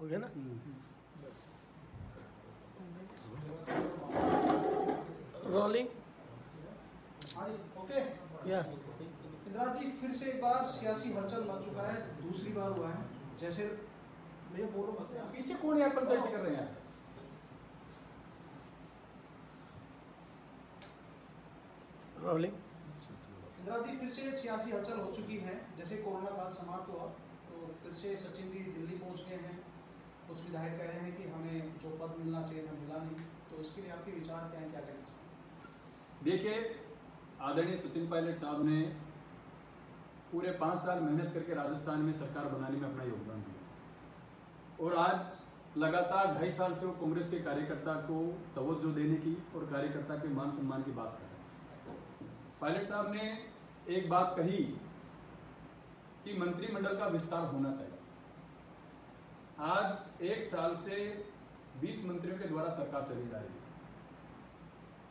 हो गया ना। बस रोलिंग। ओके या इंदिरा जी, फिर से एक बार सियासी हलचल मच चुका है, दूसरी बार हुआ है। जैसे मैं बोलो मत यार, पीछे कौन यार कंसल्ट कर रहे हैं? रोलिंग। इंदिरा जी, फिर से एक सियासी हलचल हो चुकी है। जैसे कोरोना काल समाप्त हुआ तो फिर से सचिन जी दिल्ली पहुंच गए हैं। कुछ विधायक कह रहे हैं कि हमें जो पद मिलना चाहिए था मिला नहीं, तो इसके लिए आपके विचार क्या हैं, क्या कहना चाहिए? देखिए, आदरणीय सचिन पायलट साहब ने पूरे 5 साल मेहनत करके राजस्थान में सरकार बनाने में अपना योगदान दिया और आज लगातार 2.5 साल से वो कांग्रेस के कार्यकर्ता को तवज्जो देने की और कार्यकर्ता के मान सम्मान की बात कर रहे हैं। पायलट साहब ने एक बात कही कि मंत्रिमंडल का विस्तार होना चाहिए। आज 1 साल से 20 मंत्रियों के द्वारा सरकार चली जा रही है।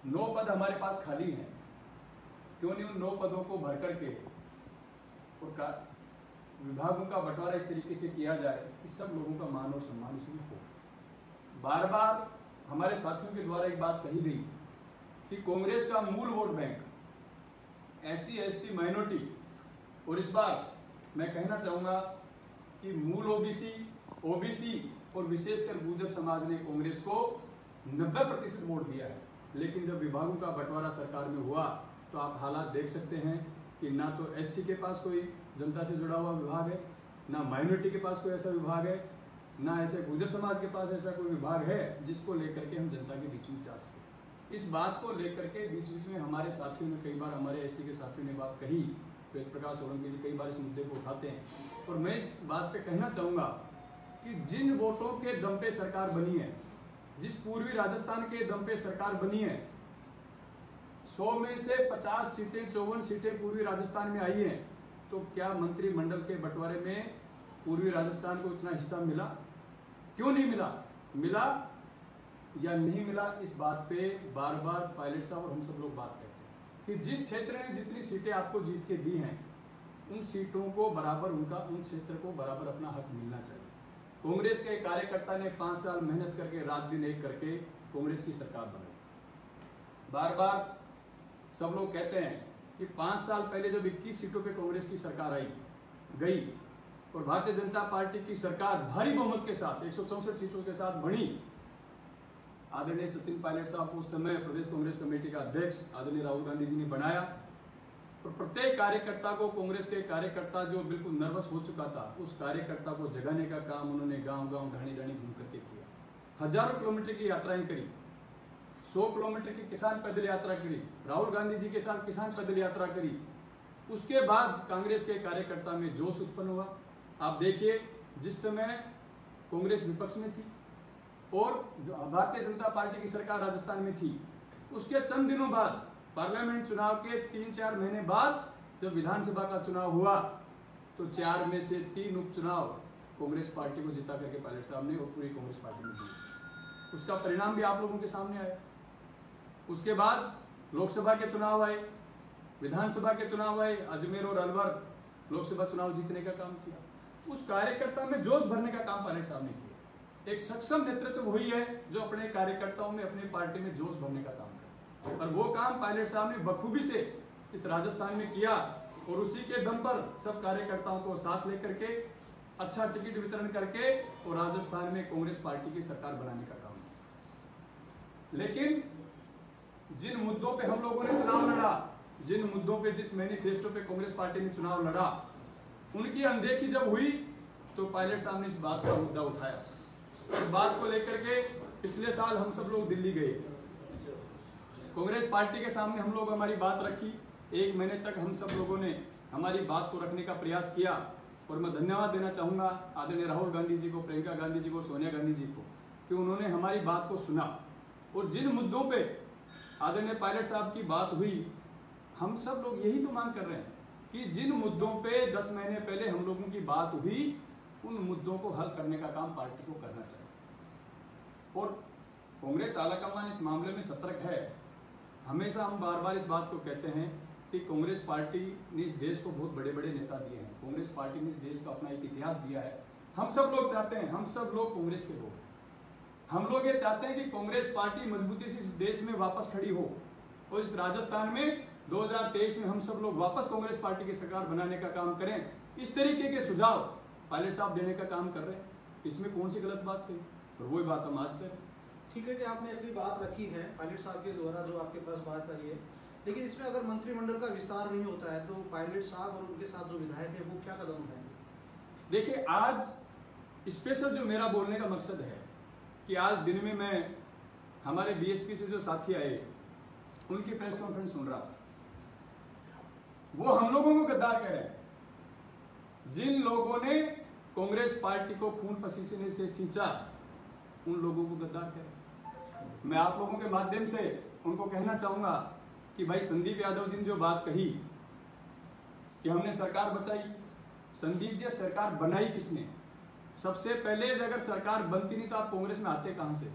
9 पद हमारे पास खाली हैं, क्यों नहीं उन 9 पदों को भर करके और विभागों का बंटवारा इस तरीके से किया जाए कि सब लोगों का मान और सम्मान इसमें हो। बार बार हमारे साथियों के द्वारा एक बात कही गई कि कांग्रेस का मूल vote bank SC ST minority, और इस बार मैं कहना चाहूंगा कि मूल OBC और विशेषकर गुर्जर समाज ने कांग्रेस को 90% वोट दिया है। लेकिन जब विभागों का बंटवारा सरकार में हुआ तो आप हालात देख सकते हैं कि ना तो SC के पास कोई जनता से जुड़ा हुआ विभाग है, ना माइनॉरिटी के पास कोई ऐसा विभाग है, ना ऐसे गुर्जर समाज के पास ऐसा कोई विभाग है जिसको लेकर के हम जनता के बीच में जा सके। इस बात को लेकर के बीच बीच में हमारे साथियों ने कई बार, हमारे SC के साथियों ने बात कही, वेद प्रकाश सोलंकी जी कई बार इस मुद्दे को उठाते हैं। और मैं इस बात पे कहना चाहूंगा कि जिन वोटों के दम पे सरकार बनी है, जिस पूर्वी राजस्थान के दम पे सरकार बनी है, 100 में से 50 सीटें 54 सीटें पूर्वी राजस्थान में आई हैं, तो क्या मंत्रिमंडल के बंटवारे में पूर्वी राजस्थान को इतना हिस्सा मिला? क्यों नहीं मिला? मिला या नहीं मिला, इस बात पे बार बार पायलट साहब और हम सब लोग बात करते हैं कि जिस क्षेत्र ने जितनी सीटें आपको जीत के दी हैं, उन सीटों को बराबर उन क्षेत्र को बराबर अपना हक मिलना चाहिए। कांग्रेस के कार्यकर्ता ने 5 साल मेहनत करके रात दिन एक करके कांग्रेस की सरकार बनाई। बार बार सब लोग कहते हैं कि 5 साल पहले जब 21 सीटों पे कांग्रेस की सरकार आई गई और भारतीय जनता पार्टी की सरकार भारी बहुमत के साथ 164 सीटों के साथ बनी, आदरणीय सचिन पायलट साहब को उस समय प्रदेश कांग्रेस कमेटी का अध्यक्ष आदरणीय राहुल गांधी जी ने बनाया और प्रत्येक कार्यकर्ता को, कांग्रेस के कार्यकर्ता जो बिल्कुल नर्वस हो चुका था, उस कार्यकर्ता को जगाने का काम उन्होंने गांव गांव ढाणी ढाणी घूम करके किया। हजारों किलोमीटर की यात्राएं करी, 100 किलोमीटर की किसान पैदल यात्रा करी, राहुल गांधी जी के साथ किसान पैदल यात्रा करी। उसके बाद कांग्रेस के कार्यकर्ता में जोश उत्पन्न हुआ। आप देखिए, जिस समय कांग्रेस विपक्ष में थी और भारतीय जनता पार्टी की सरकार राजस्थान में थी, उसके चंद दिनों बाद पार्लियामेंट चुनाव के 3-4 महीने बाद जब विधानसभा का चुनाव हुआ तो 4 में से 3 उपचुनाव कांग्रेस पार्टी को जिता करके पायलट साहब ने और पूरी कांग्रेस पार्टी ने दिए। उसका परिणाम भी आप लोगों के सामने आया। उसके बाद लोकसभा के चुनाव आए, विधानसभा के चुनाव आए, अजमेर और अलवर लोकसभा चुनाव जीतने का काम किया। उस कार्यकर्ता में जोश भरने का काम पायलट साहब ने किया। एक सक्षम नेतृत्व वही है जो अपने कार्यकर्ताओं में, अपने पार्टी में जोश भरने का काम करे, और वो काम पायलट साहब ने बखूबी से इस राजस्थान में किया और उसी के दम पर सब कार्यकर्ताओं को साथ लेकर के अच्छा टिकट वितरण करके और राजस्थान में कांग्रेस पार्टी की सरकार बनाने का काम किया। लेकिन जिन मुद्दों पे हम लोगों ने चुनाव लड़ा, जिन मुद्दों पे, जिस मैनिफेस्टो पे कांग्रेस पार्टी ने चुनाव लड़ा, उनकी अनदेखी जब हुई तो पायलट साहब ने इस बात का मुद्दा उठाया। इस बात को लेकर के पिछले साल हम सब लोग दिल्ली गए, कांग्रेस पार्टी के सामने हम लोग हमारी बात रखी। 1 महीने तक हम सब लोगों ने हमारी बात को रखने का प्रयास किया और मैं धन्यवाद देना चाहूंगा आदरणीय राहुल गांधी जी को, प्रियंका गांधी जी को, सोनिया गांधी जी को कि उन्होंने हमारी बात को सुना और जिन मुद्दों पे आदरणीय पायलट साहब की बात हुई, हम सब लोग यही तो मांग कर रहे हैं कि जिन मुद्दों पे 10 महीने पहले हम लोगों की बात हुई, उन मुद्दों को हल करने का काम पार्टी को करना चाहिए। और कांग्रेस आलाकमान इस मामले में सतर्क है। हमेशा हम बार बार इस बात को कहते हैं कि कांग्रेस पार्टी ने इस देश को बहुत बड़े बड़े नेता दिए हैं, कांग्रेस पार्टी ने इस देश को अपना एक इतिहास दिया है। हम सब लोग चाहते हैं, हम सब लोग कांग्रेस के लोग, हम लोग ये चाहते हैं कि कांग्रेस पार्टी मजबूती से इस देश में वापस खड़ी हो और इस राजस्थान में 2023 में हम सब लोग वापस कांग्रेस पार्टी की सरकार बनाने का काम करें। इस तरीके के सुझाव पायलट साहब देने का काम कर रहे हैं, इसमें कौन सी गलत बात कही, और वही बात हम आज करें। ठीक है कि आपने अपनी बात रखी है पायलट साहब के द्वारा जो आपके पास बात आई है, लेकिन इसमें अगर मंत्रिमंडल का विस्तार नहीं होता है तो पायलट साहब और उनके साथ जो विधायक है वो क्या कदम उठाएंगे? देखिए, आज स्पेशल जो मेरा बोलने का मकसद है कि आज दिन में मैं हमारे बीएसपी से जो साथी आए उनकी प्रेस कॉन्फ्रेंस सुन रहा था। वो हम लोगों को गद्दार कह रहे हैं। जिन लोगों ने कांग्रेस पार्टी को खून पसीने से सींचा उन लोगों को गद्दार कह रहे हैं। मैं आप लोगों के माध्यम से उनको कहना चाहूंगा कि भाई संदीप यादव जी ने जो बात कही कि हमने सरकार बचाई, संदीप जी सरकार बनाई किसने? सबसे पहले अगर सरकार बनती नहीं तो आप कांग्रेस में आते कहां से?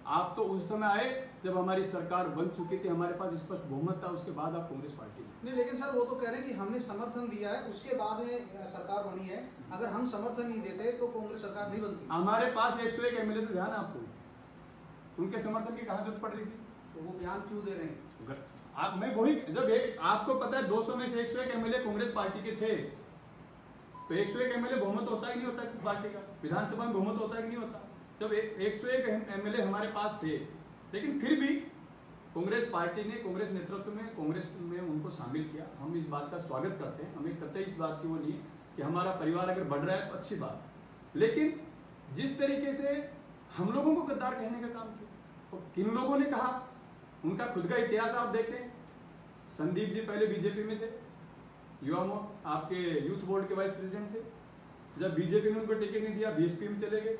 आप तो उस समय आए जब हमारी सरकार बन चुकी थी, हमारे पास स्पष्ट बहुमत था, उसके बाद आप कांग्रेस पार्टी में। नहीं, लेकिन सर वो तो कह रहे हैं कि हमने समर्थन दिया है उसके बाद में सरकार बनी है, अगर हम समर्थन नहीं देते तो कांग्रेस सरकार नहीं बनती। हमारे पास 101 एमएलए थे, ध्यान आपको, उनके समर्थन की कहां जरूरत पड़ रही थी? तो वो बयान क्यों दे रहे हैं? मैं वही, जब आपको पता है 200 में से 101 एमएलए कांग्रेस पार्टी के थे, तो 101 एमएलए बहुमत होता है कि नहीं होता पार्टी का? विधानसभा में बहुमत होता है कि नहीं होता? जब 101 एमएलए हमारे पास थे, लेकिन फिर भी कांग्रेस पार्टी ने, कांग्रेस नेतृत्व में, कांग्रेस में उनको शामिल किया। हम इस बात का स्वागत करते हैं, हमें कतई इस बात की वो नहीं कि हमारा परिवार अगर बढ़ रहा है तो अच्छी बात है, लेकिन जिस तरीके से हम लोगों को गद्दार कहने का काम किया, तो किन लोगों ने कहा, उनका खुद का इतिहास आप देखें। संदीप जी पहले बीजेपी में थे, आपके यूथ बोर्ड के वाइस प्रेसिडेंट थे। जब बीजेपी ने उनको टिकट नहीं दिया, बीएसपी में चले गए,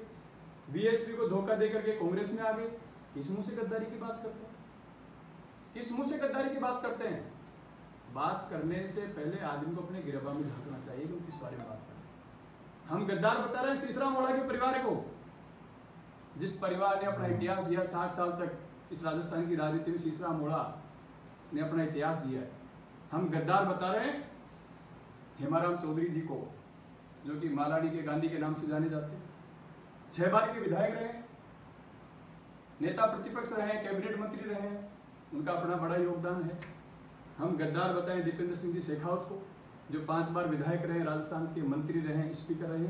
बीएसपी को धोखा देकर के कांग्रेस में आ गए। किस मुंह से गद्दारी की बात करते हैं? किस मुंह से गद्दारी की बात करते हैं? बात करने से पहले आदमी को अपने गिरबा में झांकना चाहिए कि किस बारे में बात कर रहे हैं। हम गद्दार बता रहे हैं सीसरा मोड़ा के परिवार को, जिस परिवार ने अपना इतिहास दिया 60 साल तक इस राजस्थान की राजनीति में, सीसरा मोड़ा ने अपना इतिहास दिया है। हम गद्दार बता रहे हैं हेमाराम चौधरी जी को, जो कि मालाडी के गांधी के नाम से जाने जाते हैं। 6 बार के विधायक रहे, नेता प्रतिपक्ष रहे, कैबिनेट मंत्री रहे, उनका अपना बड़ा योगदान है। हम गद्दार बताएं दीपेंद्र सिंह जी शेखावत को, जो 5 बार विधायक रहे, राजस्थान के मंत्री रहे, स्पीकर रहे।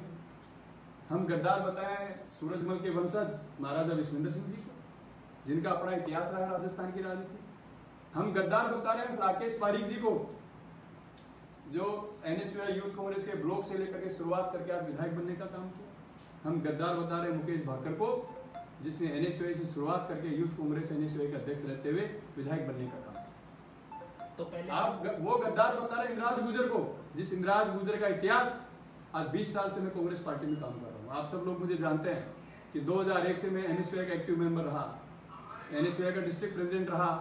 हम गद्दार बताएं सूरजमल के वंशज महाराजा विश्वेंद्र सिंह जी को, जिनका अपना इतिहास रहा राजस्थान की राजनीति। हम गद्दार बता रहे हैं राकेश पारीक जी को, जो एनएसयूआई यूथ कांग्रेस के ब्लॉक से लेकर के शुरुआत करके आज विधायक बनने का काम किया। हम गद्दार बता रहे हैं मुकेश भाकर को, जिसने एनएसयूआई से शुरुआत करके यूथ कांग्रेस एनएसयूआई के अध्यक्ष रहते हुए विधायक बनने का काम किया। तो पहले आप वो गद्दार बता रहे हैं इंद्राज गुर्जर को, जिस इंद्राज गुर्जर का इतिहास आज 20 साल से मैं कांग्रेस पार्टी में काम कर रहा हूँ। आप सब लोग मुझे जानते हैं कि 2001 से मैं एनएसयूआई का एक्टिव मेंबर रहा, एनएसयूआई का डिस्ट्रिक्ट प्रेसिडेंट रहा,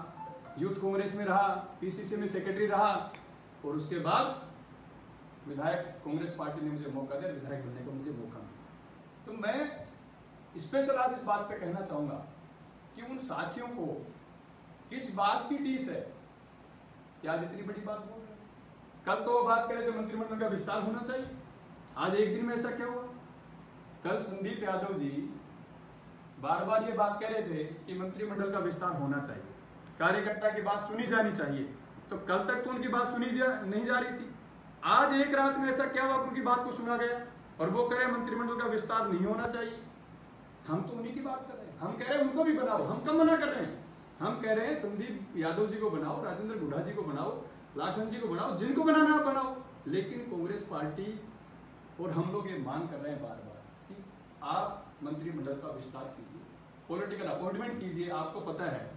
यूथ कांग्रेस में रहा, पीसीसी में सेक्रेटरी रहा, और उसके बाद विधायक कांग्रेस पार्टी ने मुझे मौका दिया, विधायक बनने का मुझे मौका मिला। तो मैं स्पेशल आज इस बात पे कहना चाहूंगा कि उन साथियों को किस बात की टीस है कि आज इतनी बड़ी बात बोल रहे हैं। कल तो वो बात करे तो मंत्रिमंडल का विस्तार होना चाहिए, आज एक दिन में ऐसा क्या हुआ? कल संदीप यादव जी बार बार ये बात कह रहे थे कि मंत्रिमंडल का विस्तार होना चाहिए, कार्यकर्ता की बात सुनी जानी चाहिए, तो कल तक तो उनकी बात सुनी नहीं जा रही थी। आज एक रात में ऐसा क्या हुआ, उनकी बात को सुना गया और वो कह रहे मंत्रिमंडल का विस्तार नहीं होना चाहिए। हम तो उन्हीं की बात कर रहे हैं, हम कह रहे हैं उनको भी बनाओ, हम कब मना कर रहे हैं? हम कह रहे हैं संदीप यादव जी को बनाओ, राजेंद्र गुढ़ा जी को बनाओ, लाखन जी को बनाओ, जिनको बनाना आप बनाओ, लेकिन कांग्रेस पार्टी और हम लोग ये मांग कर रहे हैं बार बार कि आप मंत्रिमंडल का विस्तार कीजिए, पॉलिटिकल अपॉइंटमेंट कीजिए। आपको पता है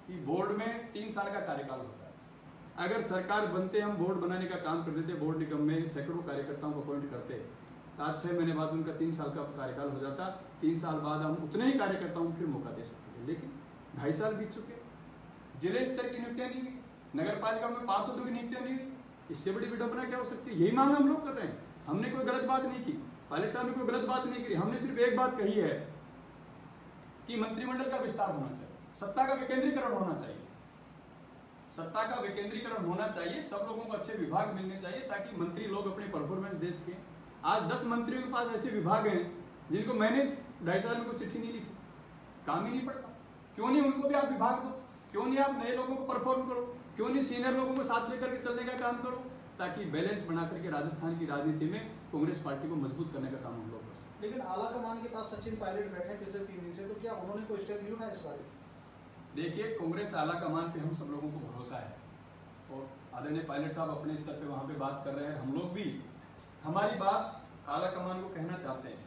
कि बोर्ड में 3 साल का कार्यकाल होता है। अगर सरकार बनते हम बोर्ड बनाने का काम कर देते, बोर्ड निगम में सैकड़ों कार्यकर्ताओं को अपॉइंट करते, तो आज 6 महीने बाद उनका 3 साल का कार्यकाल हो जाता। 3 साल बाद हम उतने ही कार्यकर्ताओं को फिर मौका दे सकते थे, लेकिन 2.5 साल बीत चुके, जिले स्तर की नियुक्तियां नहीं हुई, नगर पालिका में पार्षदों की नियुक्तियां नहीं हुई। इससे बड़ी विडंबना क्या हो सकती है? यही मांग हम लोग कर रहे हैं। हमने कोई गलत बात नहीं की, पायलट साहब ने कोई गलत बात नहीं की, हमने सिर्फ एक बात कही है कि मंत्रिमंडल का विस्तार होना चाहिए, सत्ता का विकेंद्रीकरण होना चाहिए, सत्ता का विकेंद्रीकरण होना चाहिए, सब लोगों को अच्छे विभाग मिलने चाहिए ताकि मंत्री लोग अपनी परफॉर्मेंस दे सकें। आज 10 मंत्रियों के पास ऐसे विभाग हैं जिनको मैंने 2.5 साल में कोई चिट्ठी नहीं लिखी, काम ही नहीं पड़ता। क्यों नहीं उनको भी आप विभाग दो, क्यों नहीं आप नए लोगों को परफॉर्म करो, क्यों नहीं सीनियर लोगों को साथ लेकर के चलने का काम करो, ताकि बैलेंस बना करके राजस्थान की राजनीति में कांग्रेस पार्टी को मजबूत करने का काम हम लोग कर सकते। लेकिन आला कमान के पास सचिन पायलट बैठे हैं पिछले 3 दिन से, तो क्या उन्होंने कोई स्टेप नहीं उठाया इस बारे में? देखिए, कांग्रेस आला कमान पे हम सब लोगों को भरोसा है और आदरणीय पायलट साहब अपने स्तर पे वहां पे बात कर रहे हैं। हम लोग भी हमारी बात आला कमान को कहना चाहते हैं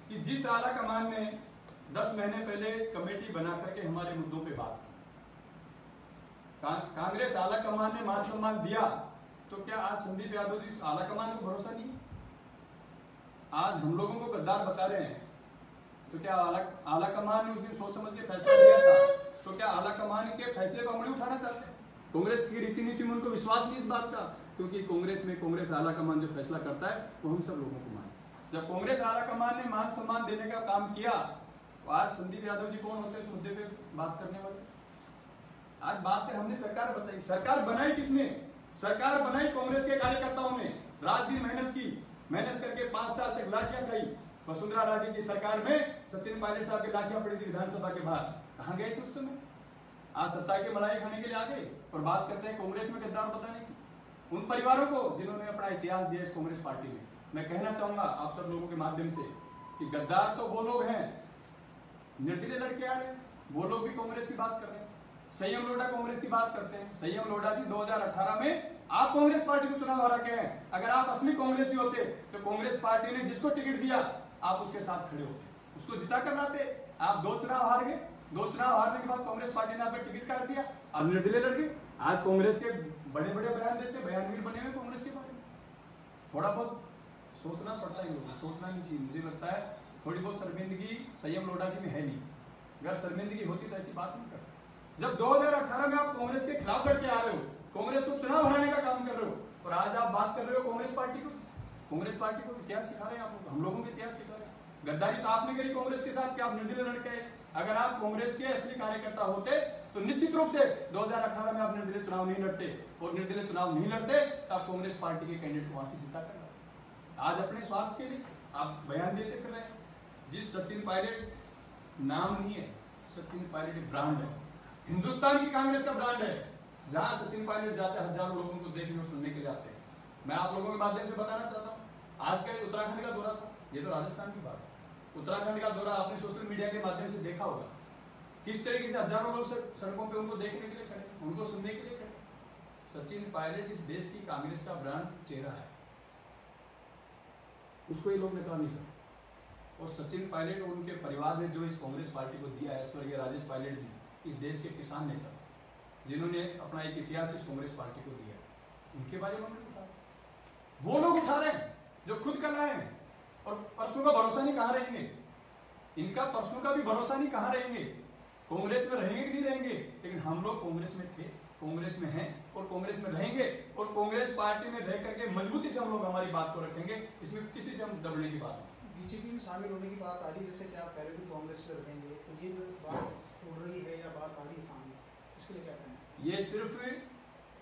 कि जिस आला कमान ने 10 महीने पहले कमेटी बना करके हमारे मुद्दों पे बात कांग्रेस आला कमान ने मान सम्मान दिया, तो क्या आज संदीप यादव जी आला कमान को भरोसा नहीं? आज हम लोगों को गद्दार बता रहे हैं, तो क्या आला कमान ने उस दिन सोच समझ के फैसला लिया था? तो क्या आला कमान के फैसले को अमली उठाना चाहते हैं? कांग्रेस की रीति नीति में उनको विश्वास नहीं इस बात का, क्योंकि कांग्रेस आला कमान जो फैसला करता है वो हम सब लोगों को माने। जब कांग्रेस आला कमान ने मान सम्मान देने का काम किया, तो आज संदीप यादव जी कौन होते हैं इस मुद्दे पे बात करने वाले? आज बात है हमने सरकार बचाई। सरकार बनाई किसने? सरकार बनाई कांग्रेस के कार्यकर्ताओं ने। रात दिन मेहनत करके 5 साल तक लाठियां खाई। वसुंधरा राजे की सरकार में सचिन पायलट साहब की लाठियां पड़ी थी विधानसभा के बाहर। कहां गए थे उस समय? आज सत्ता के मलाई खाने के लिए आ गए और बात करते हैं कांग्रेस में गद्दार बताने की। उन परिवारों को जिन्होंने अपना इतिहास दिया इस कांग्रेस पार्टी में, मैं कहना चाहूंगा आप सब लोगों के माध्यम से कि गद्दार तो वो लोग हैं, निर्दलीय लड़के आ रहे हैं, वो लोग भी कांग्रेस की बात कर रहे हैं। संयम लोढ़ा कांग्रेस की बात करते हैं। संयम लोढ़ा जी 2018 में आप कांग्रेस पार्टी को चुनाव हरा के हैं। अगर आप असली कांग्रेसी होते तो कांग्रेस पार्टी ने जिसको टिकट दिया आप उसके साथ खड़े होते, उसको जिता कर लाते। आप 2 चुनाव हार गए, 2 चुनाव हारने के बाद कांग्रेस पार्टी ने आपको टिकट काट दिया, अब निर्दलीय लड़ गए। आज कांग्रेस के बड़े बड़े बयान देते, बयानवीर बने हुए कांग्रेस के बारे में। थोड़ा बहुत सोचना पड़ता है, लोगों को सोचना नहीं चाहिए। मुझे लगता है थोड़ी बहुत शर्मिंदगी संयम लोढ़ा जी में है नहीं। अगर शर्मिंदगी होती तो ऐसी बात नहीं करते। जब 2018 में आप कांग्रेस के खिलाफ लड़के आ रहे हो, कांग्रेस को चुनाव हराने का काम कर रहे हो, और आज आप बात कर रहे हो कांग्रेस पार्टी को इतिहास सिखा रहे हैं। आप हम लोगों को इतिहास सिखा रहे हैं। गद्दारी तो आपने करी कांग्रेस के साथ कि आप निर्दलीय लड़के हैं। अगर आप कांग्रेस के असली कार्यकर्ता होते तो निश्चित रूप से 2018 में आप निर्दलीय चुनाव नहीं लड़ते, और निर्दलीय चुनाव नहीं लड़ते तो आप कांग्रेस पार्टी के कैंडिडेट को वहां से जिता कर लाते। आज अपने स्वार्थ के लिए आप बयान देते फिर रहे हैं। जिस सचिन पायलट नाम नहीं है, सचिन पायलट ब्रांड है, हिंदुस्तान की कांग्रेस का ब्रांड है। जहां सचिन पायलट जाते हैं हजारों लोगों को देखने और सुनने के लिए आते हैं। मैं आप लोगों के माध्यम से बताना चाहता हूं, आज का उत्तराखंड का दौरा था, ये तो राजस्थान की बात है। उत्तराखंड का दौरा आपने सोशल मीडिया के माध्यम से देखा होगा, किस तरीके से हजारों लोग सड़कों पे उनको देखने के लिए खड़े, उनको सुनने के लिए खड़े। सचिन पायलट इस देश की कांग्रेस का ब्रांड चेहरा है, उसको ये लोग निकाल नहीं सकते। और सचिन पायलट और उनके परिवार ने जो इस कांग्रेस पार्टी को दिया है, स्वर्गीय राजेश पायलट जी इस देश के किसान नेता जिन्होंने अपना एक इतिहास इस कांग्रेस पार्टी को दिया, उनके बारे में वो लोग उठा रहे हैं जो खुद कर रहे हैं। और परसों का भरोसा नहीं, कहां रहेंगे इनका? परसों का भी भरोसा नहीं, कहां रहेंगे? कांग्रेस में रहेंगे कि नहीं रहेंगे? लेकिन हम लोग कांग्रेस में थे, कांग्रेस में हैं और कांग्रेस में रहेंगे, और कांग्रेस पार्टी में रह करके मजबूती से हम लोग हमारी बात को रखेंगे। इसमें किसी से हम दबने की बात नहीं। बीजेपी में शामिल होने की बात आ रही है, जैसे कि आप पहले भी कांग्रेस में रहेंगे, तो ये बात उड़ रही है या बात आ रही है सामने, इसके लिए क्या कहना है? ये सिर्फ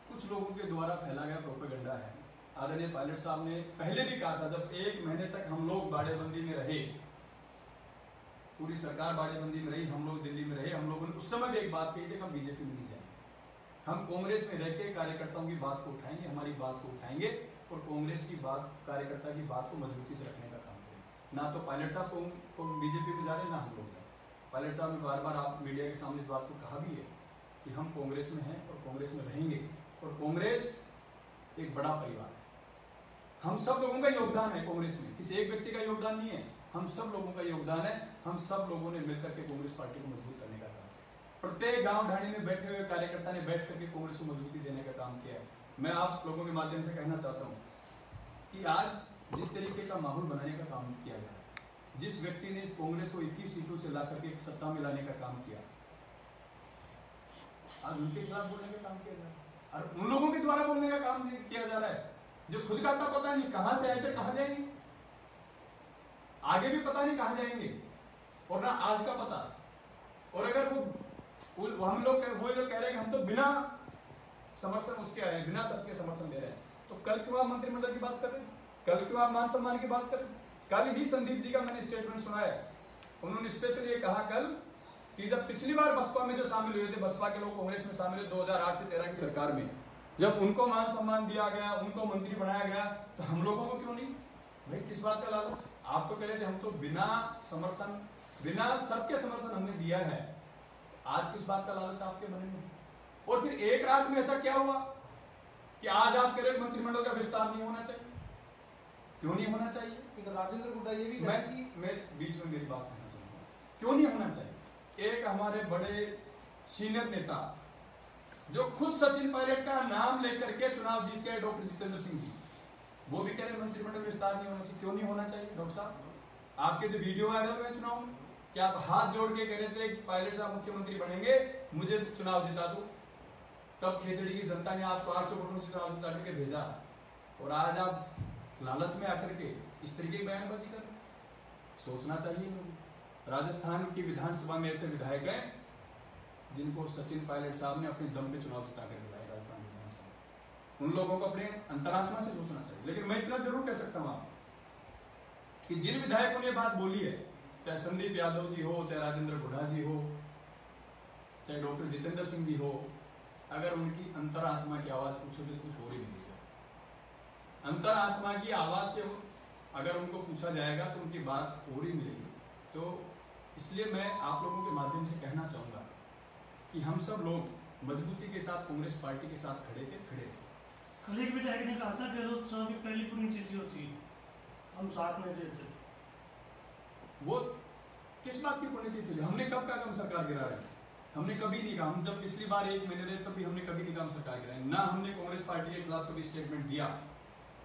कुछ लोगों के द्वारा फैला गया प्रोपेगेंडा है। आदरणीय पायलट साहब ने पहले भी कहा था, जब 1 महीने तक हम लोग बाड़ेबंदी में रहे, पूरी सरकार बाड़ेबंदी में रही, हम लोग दिल्ली में रहे, हम लोगों ने उस समय भी एक बात कही थी, हम बीजेपी में नहीं जाएंगे, हम कांग्रेस में रह के कार्यकर्ताओं की बात को उठाएंगे, हमारी बात को उठाएंगे और कांग्रेस की बात, कार्यकर्ता की बात को मजबूती से रखने का काम करेंगे। ना तो पायलट साहब को बीजेपी में जा रहे, ना हम लोग जा रहे। पायलट साहब ने बार बार आप मीडिया के सामने इस बात को कहा भी है कि हम कांग्रेस में हैं और कांग्रेस में रहेंगे, और कांग्रेस एक बड़ा परिवार है। हम सब लोगों का योगदान है कांग्रेस में, किसी एक व्यक्ति का योगदान नहीं है, हम सब लोगों का योगदान है। हम सब लोगों ने मिलकर के कांग्रेस पार्टी को मजबूत करने का काम, प्रत्येक गांव ढाणी में बैठे हुए कार्यकर्ता ने बैठ करके कांग्रेस को मजबूती देने का काम किया है। मैं आप लोगों के माध्यम से कहना चाहता हूँ कि आज जिस तरीके का माहौल बनाने का काम किया गया, जिस व्यक्ति ने इस कांग्रेस को 21 सीटों से ला करके सत्ता में लाने का काम किया, आज उनके खिलाफ बोलने का काम किया जा रहा है, और उन लोगों के द्वारा बोलने का काम किया जा रहा है जो खुद का था पता नहीं कहां से आए थे, कहां जाएंगे, आगे भी पता नहीं कहां जाएंगे, और ना आज का पता। और अगर वो हम लोग वो लोग कह रहे हैं कि हम तो बिना समर्थन उसके आए, बिना सबके समर्थन दे रहे हैं, तो कल क्यों आप मंत्रिमंडल की बात कर रहे हैं? कल क्यों आप मान सम्मान की बात करें? कल ही संदीप जी का मैंने स्टेटमेंट सुना है, उन्होंने स्पेशली ये कहा कल कि जब पिछली बार बसपा में जो शामिल हुए थे, बसपा के लोग कांग्रेस में शामिल हुए 2008 से 13 की सरकार में, जब उनको मान सम्मान दिया गया, उनको मंत्री बनाया गया, तो हम लोगों को क्यों नहीं? भाई किस बात का लालच? आप तो कह रहे थे हम तो बिना समर्थन, बिना सबके समर्थन हमने दिया है, आज किस बात का लालच आपके मन में? और फिर एक रात में ऐसा क्या हुआ कि आज आप कह रहे मंत्रिमंडल का विस्तार नहीं होना चाहिए? क्यों नहीं होना चाहिए? राजेंद्र गुड्डा ये भी कहा कि मैं बीच में मेरी बात कहना चाहूंगा, क्यों नहीं होना चाहिए? एक हमारे बड़े सीनियर नेता जो खुद सचिन पायलट का नाम लेकर के चुनाव जीत गए, डॉक्टर जितेंद्र सिंह जी, वो भी कह रहे मंत्रिमंडल विस्तार नहीं होना चाहिए। क्यों नहीं होना चाहिए डॉक्टर साहब? आपके जो वीडियो वायरल हुए चुनाव में, कि आप हाथ जोड़ के कह रहे थे पायलट साहब मुख्यमंत्री बनेंगे, मुझे चुनाव जिता दो, तब खेतड़ी की जनता ने आपको 800 वोटों से चुनाव जिता करके भेजा, और आज आप लालच में आकर के इस तरीके की बयानबाजी कर? सोचना चाहिए। राजस्थान की विधानसभा में ऐसे विधायक हैं जिनको सचिन पायलट साहब ने अपने दम पे चुनाव जिता कर दिलाया राजस्थान विधानसभा। उन लोगों को अपने अंतरात्मा से सोचना चाहिए। लेकिन मैं इतना जरूर कह सकता हूं कि जिन विधायकों ने बात बोली है, चाहे संदीप यादव जी हो, चाहे राजेंद्र गुड्डा जी हो, चाहे डॉक्टर जितेंद्र सिंह जी हो, अगर उनकी अंतरात्मा की आवाज पूछोगे तो कुछ हो ही नहीं है। अंतरात्मा की आवाज से अगर उनको पूछा जाएगा तो उनकी बात और ही मिलेगी। तो इसलिए मैं आप लोगों के माध्यम से कहना चाहूंगा कि हम सब लोग मजबूती के साथ कांग्रेस पार्टी के साथ खड़े थे। कल एक विधायक ने कहा था गहलोत साहब की पहली पुण्यतिथि होती, हम साथ में देते थे। वो किस बात की पुण्यतिथि? हमने कब कहा हम सरकार गिरा रहे हैं? हमने कभी नहीं कहा। हम जब पिछली बार 1 महीने रहे तब भी हमने कभी नहीं कहा हम सरकार गिराए। ना हमने कांग्रेस पार्टी के खिलाफ कभी स्टेटमेंट दिया,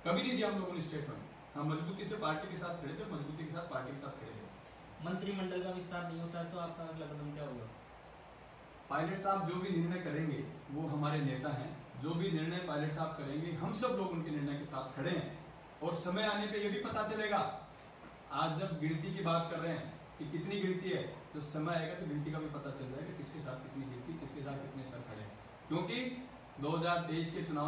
कभी नहीं दिया हम लोगों ने स्टेटमेंट। हम मजबूती से पार्टी के साथ खड़े थे, मजबूती के साथ पार्टी के साथ खड़े थे। मंत्रिमंडल का विस्तार नहीं होता है तो आपका अगला कदम क्या होगा? पायलट साहब जो भी निर्णय करेंगे, वो हमारे नेता हैं, जो भी निर्णय पायलट साहब करेंगे हम सब लोग उनके निर्णय के साथ खड़े हैं। और समय आने पे ये भी पता चलेगा, आज जब गिनती की बात कर रहे हैं कि कितनी गिनती है, तो समय आएगा तो गिनती का भी पता चल जाएगा किसके साथ कितनी गिनती, किसके साथ कितने सर खड़े हैं। क्योंकि 2023 के चुनाव